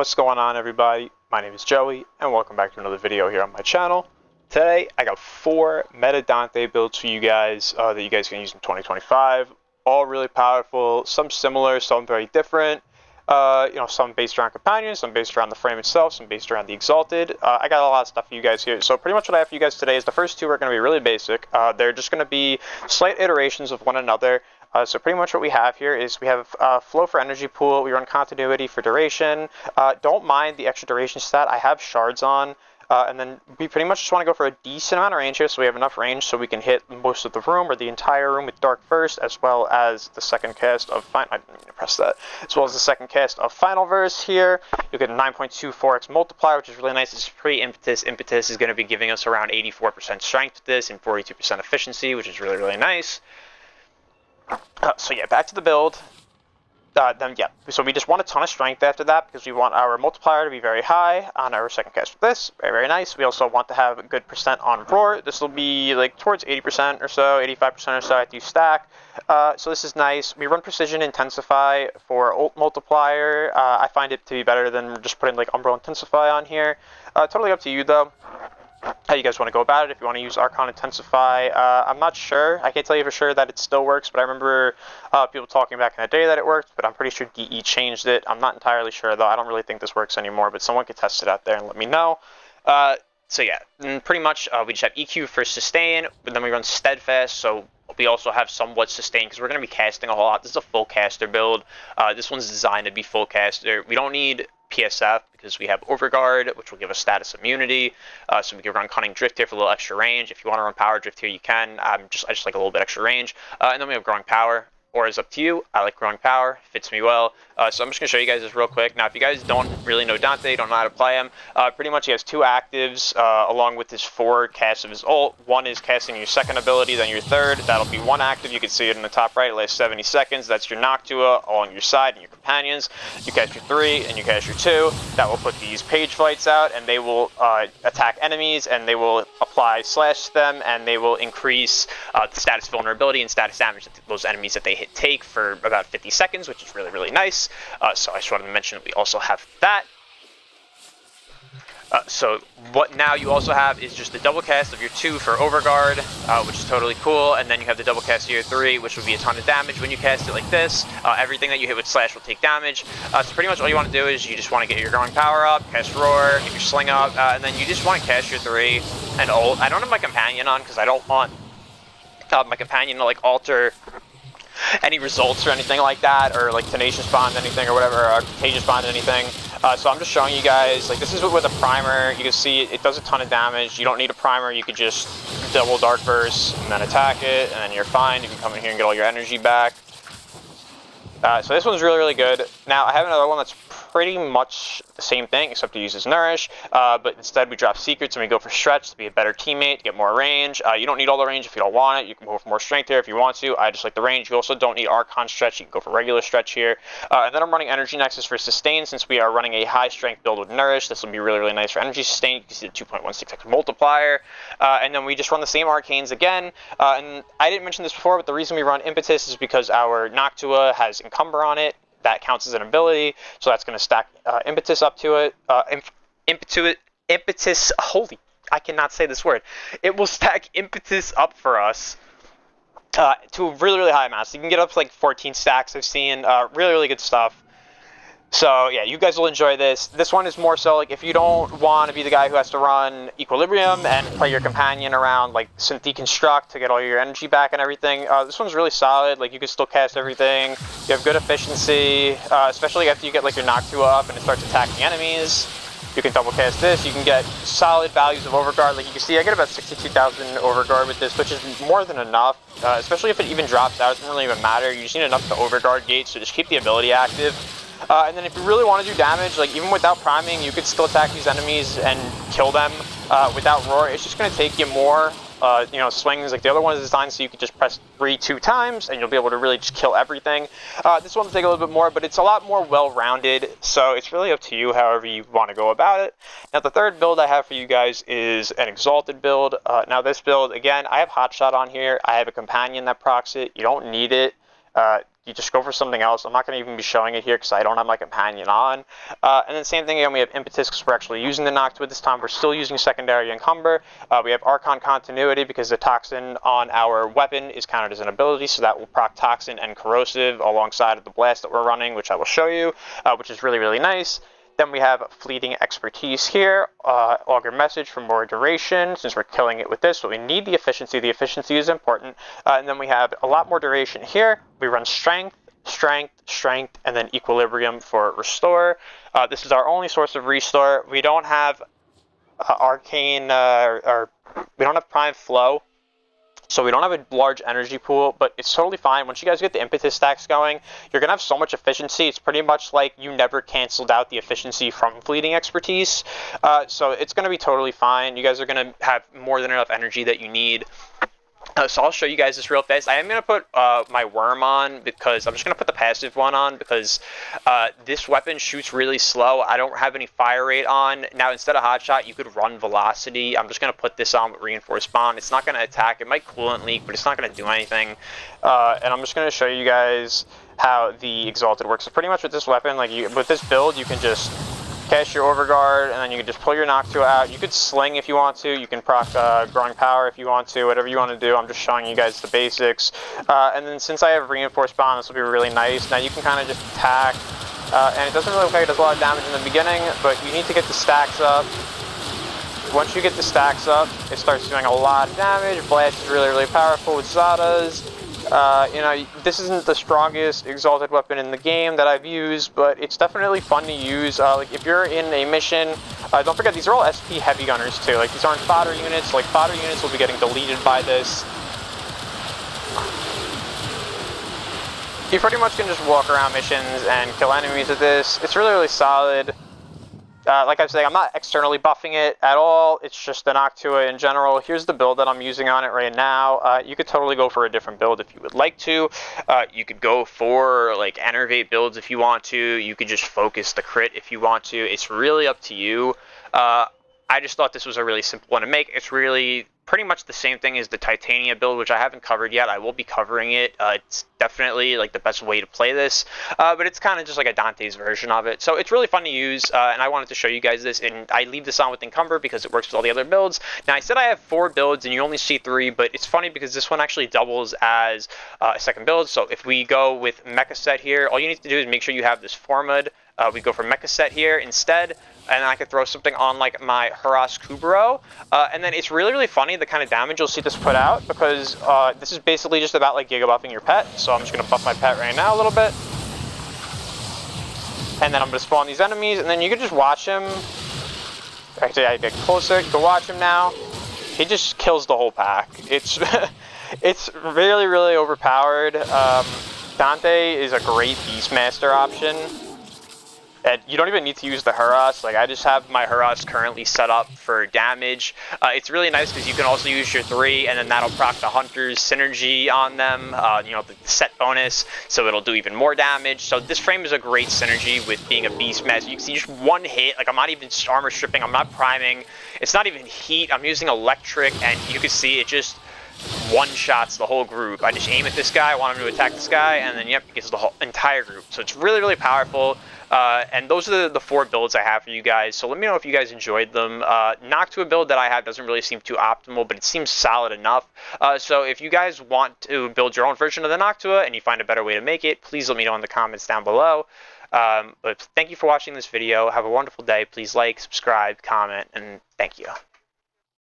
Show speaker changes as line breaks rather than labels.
What's going on, everybody? My name is Joey, and welcome back to another video here on my channel. Today, I got 4 meta Dante builds for you guys that you guys can use in 2025. All really powerful, some similar, some very different. Some based around companions, some based around the frame itself, some based around the exalted. I got a lot of stuff for you guys here. So pretty much what I have for you guys today is the first 2 are going to be really basic. They're just going to be slight iterations of one another. So pretty much what we have here is we have flow for energy pool. We run continuity for duration. Don't mind the extra duration stat. I have shards on. And then we pretty much just want to go for a decent amount of range here, so we have enough range so we can hit most of the room or the entire room with Dark First, as well as the second cast of I didn't mean to press that. As well as the second cast of Final Verse here. You'll get a 9.24x multiplier, which is really nice. It's pre-impetus. Impetus is going to be giving us around 84% strength with this and 42% efficiency, which is really, really nice. So yeah, back to the build. So we just want a ton of strength after that because we want our multiplier to be very high on our second cast with this. Very, very nice. We also want to have a good percent on roar. This will be like towards 80% or so, 85% or so after you stack. So this is nice. We run precision intensify for ult multiplier. I find it to be better than just putting like umbral intensify on here. Totally up to you though. How you guys want to go about it. If you want to use Archon Intensify, I'm not sure. I can't tell you for sure that it still works, but I remember people talking back in the day that it worked, but I'm pretty sure DE changed it. I'm not entirely sure, though. I don't really think this works anymore, but someone could test it out there and let me know. So yeah, and pretty much we just have EQ for sustain, but then we run steadfast, so we also have somewhat sustain because we're going to be casting a whole lot. This is a full caster build. This one's designed to be full caster. We don't need PSF because we have Overguard, which will give us status immunity, so we can run Cunning Drift here for a little extra range. If you want to run Power Drift here, you can. I just like a little bit extra range. And then we have Growing Power, or is up to you. I like Growing Power, fits me well. So I'm just going to show you guys this real quick. Now, if you guys don't really know Dante, don't know how to play him, pretty much he has 2 actives along with his 4 casts of his ult. One is casting your second ability, then your third. That'll be 1 active. You can see it in the top right. It lasts 70 seconds. That's your Noctua along your side and your companions. You cast your 3 and you cast your 2. That will put these page flights out, and they will attack enemies, and they will apply slash to them, and they will increase the status vulnerability and status damage that those enemies that they hit take for about 50 seconds, which is really, really nice. So I just wanted to mention that we also have that. So what now you also have is just the double cast of your 2 for Overguard, which is totally cool, and then you have the double cast of your 3, which would be a ton of damage when you cast it like this. Everything that you hit with slash will take damage. So pretty much all you want to do is you just want to get your Growing Power up, cast Roar, get your Sling up, and then you just want to cast your 3 and ult. I don't have my companion on because I don't want my companion to like alter any results or anything like that, or like tenacious bond anything or whatever, or contagious bond anything. So I'm just showing you guys, like, this is with a primer. You can see it does a ton of damage. You don't need a primer. You could just double Dark Burst and then attack it, and then you're fine. You can come in here and get all your energy back. So this one's really, really good. Now, I have another one that's pretty much the same thing, except it uses Nourish, but instead we drop Secrets and we go for Stretch to be a better teammate, to get more range. You don't need all the range if you don't want it. You can go for more strength here if you want to. I just like the range. You also don't need Archon Stretch. You can go for regular Stretch here. And then I'm running Energy Nexus for Sustain, since we are running a high strength build with Nourish. This will be really, really nice for Energy Sustain. You can see the 2.16x multiplier. And then we just run the same Arcanes again. And I didn't mention this before, but the reason we run Impetus is because our Noctua has Encumber on it. That counts as an ability, so that's going to stack Impetus up to it. Impetus, holy, I cannot say this word. It will stack Impetus up for us to a really, really high amount. So you can get up to like 14 stacks, I've seen. Really, really good stuff. So yeah, you guys will enjoy this. This one is more so like if you don't want to be the guy who has to run Equilibrium and play your companion around like Deconstruct to get all your energy back and everything. This one's really solid. Like you can still cast everything. You have good efficiency, especially after you get like your Noctua up and it starts attacking enemies. You can double cast this. You can get solid values of Overguard. Like you can see, I get about 62,000 Overguard with this, which is more than enough. Especially if it even drops out, it doesn't really even matter. You just need enough to Overguard gate, so just keep the ability active. And then if you really want to do damage, like even without priming, you could still attack these enemies and kill them without Roar. It's just going to take you more, swings. Like the other one is designed so you could just press 3 2 times and you'll be able to really just kill everything. This one will take a little bit more, but it's a lot more well-rounded, so it's really up to you however you want to go about it. Now the third build I have for you guys is an exalted build. Now this build, again, I have Hotshot on here. I have a companion that procs it. You don't need it. you just go for something else. I'm not going to even be showing it here because I don't have my companion on. And then same thing again, we have impetus because we're actually using the Noctua this time. We're still using secondary encumber. We have Archon continuity because the toxin on our weapon is counted as an ability, so that will proc toxin and corrosive alongside of the blast that we're running, which I will show you, which is really, really nice. Then we have fleeting expertise here, augur message for more duration, since we're killing it with this, but we need the efficiency. The efficiency is important. And then we have a lot more duration here. We run strength, strength, strength, and then equilibrium for restore. This is our only source of restore. We don't have arcane, or we don't have prime flow. So we don't have a large energy pool, but it's totally fine. Once you guys get the impetus stacks going, you're going to have so much efficiency. It's pretty much like you never canceled out the efficiency from fleeting expertise. So it's going to be totally fine. You guys are going to have more than enough energy that you need. So I'll show you guys this real fast. I am going to put my worm on because I'm just going to put the passive one on because this weapon shoots really slow. I don't have any fire rate on. Now, instead of hotshot, you could run velocity. I'm just going to put this on with reinforced bond. It's not going to attack. It might coolant leak, but it's not going to do anything. And I'm just going to show you guys how the exalted works. So pretty much with this weapon, like with this build, you can just cast your overguard, and then you can just pull your Noctua out. You could sling if you want to. You can proc growing power if you want to. Whatever you want to do. I'm just showing you guys the basics. And then since I have reinforced bond, this will be really nice. Now you can kind of just attack, and it doesn't really look like it does a lot of damage in the beginning, but you need to get the stacks up. Once you get the stacks up, it starts doing a lot of damage. Blast is really, really powerful with Zadas. You know, this isn't the strongest exalted weapon in the game that I've used, but it's definitely fun to use. Like if you're in a mission, don't forget these are all SP heavy gunners too. Like these aren't fodder units. Like fodder units will be getting deleted by this. You pretty much can just walk around missions and kill enemies with this. It's really, really solid. Like I was saying, I'm not externally buffing it at all. It's just the Noctua in general. Here's the build that I'm using on it right now. You could totally go for a different build if you would like to. You could go for like enervate builds if you want to. You could just focus the crit if you want to. It's really up to you. I just thought this was a really simple one to make. It's really pretty much the same thing as the Titania build, which I haven't covered yet. I will be covering it. It's definitely like the best way to play this, but it's kind of just like a Dante's version of it. So it's really fun to use, and I wanted to show you guys this, and I leave this on with Encumber because it works with all the other builds. Now, I said I have 4 builds, and you only see 3, but it's funny because this one actually doubles as a second build. So if we go with Mecha Set here, all you need to do is make sure you have this Formud. We go for Mecha Set here instead, and I could throw something on like my Haras Kubero, and then it's really, really funny the kind of damage you'll see this put out because this is basically just about like giga buffing your pet. So I'm just going to buff my pet right now a little bit, and then I'm going to spawn these enemies, and then you can just watch him. Actually, I get closer. You can watch him now. He just kills the whole pack. It's it's really, really overpowered. Dante is a great beastmaster option. And you don't even need to use the Haras. Like I just have my Haras currently set up for damage. It's really nice because you can also use your 3, and then that'll proc the Hunter's synergy on them. You know, the set bonus, so it'll do even more damage. So this frame is a great synergy with being a Beastmaster. You can see just one hit. Like I'm not even armor stripping. I'm not priming. It's not even heat. I'm using electric, and you can see it just one-shots the whole group. I just aim at this guy. I want him to attack this guy, and then yep, it gets the whole entire group. So it's really, really powerful. And those are the 4 builds I have for you guys. So let me know if you guys enjoyed them. Noctua build that I have doesn't really seem too optimal, but it seems solid enough. So if you guys want to build your own version of the Noctua and you find a better way to make it, please let me know in the comments down below. But thank you for watching this video. Have a wonderful day. Please like, subscribe, comment, and thank you.